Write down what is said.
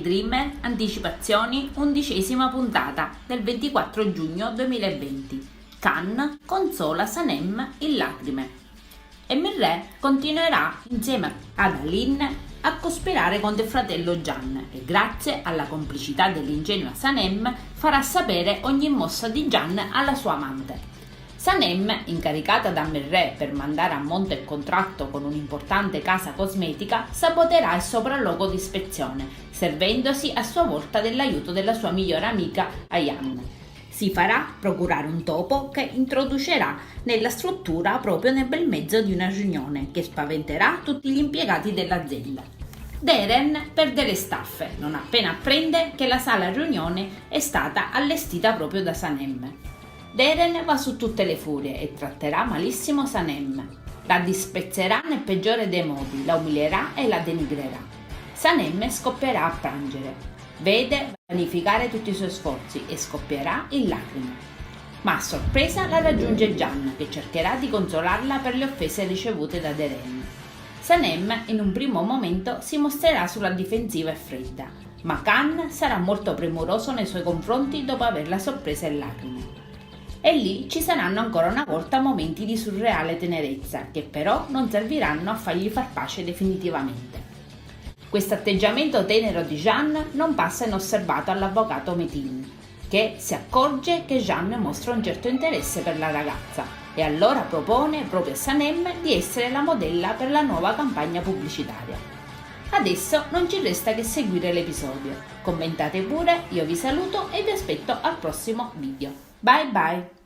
Dreamer Anticipazioni, 11ª puntata del 24 giugno 2020. Khan consola Sanem in lacrime. Emre continuerà insieme ad Aline a cospirare contro il fratello Gian e grazie alla complicità dell'ingenua Sanem farà sapere ogni mossa di Gian alla sua amante. Sanem, incaricata da Merre per mandare a monte il contratto con un'importante casa cosmetica, saboterà il sopralluogo di ispezione, servendosi a sua volta dell'aiuto della sua migliore amica Ayan. Si farà procurare un topo che introducerà nella struttura proprio nel bel mezzo di una riunione che spaventerà tutti gli impiegati dell'azienda. Deren perde le staffe non appena apprende che la sala riunione è stata allestita proprio da Sanem. Deren va su tutte le furie e tratterà malissimo Sanem. La disprezzerà nel peggiore dei modi, la umilierà e la denigrerà. Sanem scoppierà a piangere. Vede vanificare tutti i suoi sforzi e scoppierà in lacrime. Ma a sorpresa la raggiunge Gian, che cercherà di consolarla per le offese ricevute da Deren. Sanem in un primo momento si mostrerà sulla difensiva e fredda, ma Khan sarà molto premuroso nei suoi confronti dopo averla sorpresa in lacrime. E lì ci saranno ancora una volta momenti di surreale tenerezza che però non serviranno a fargli far pace definitivamente. Questo atteggiamento tenero di Jean non passa inosservato all'avvocato Metin, che si accorge che Jean mostra un certo interesse per la ragazza e allora propone proprio a Sanem di essere la modella per la nuova campagna pubblicitaria. Adesso non ci resta che seguire l'episodio. Commentate pure, io vi saluto e vi aspetto al prossimo video. Bye bye!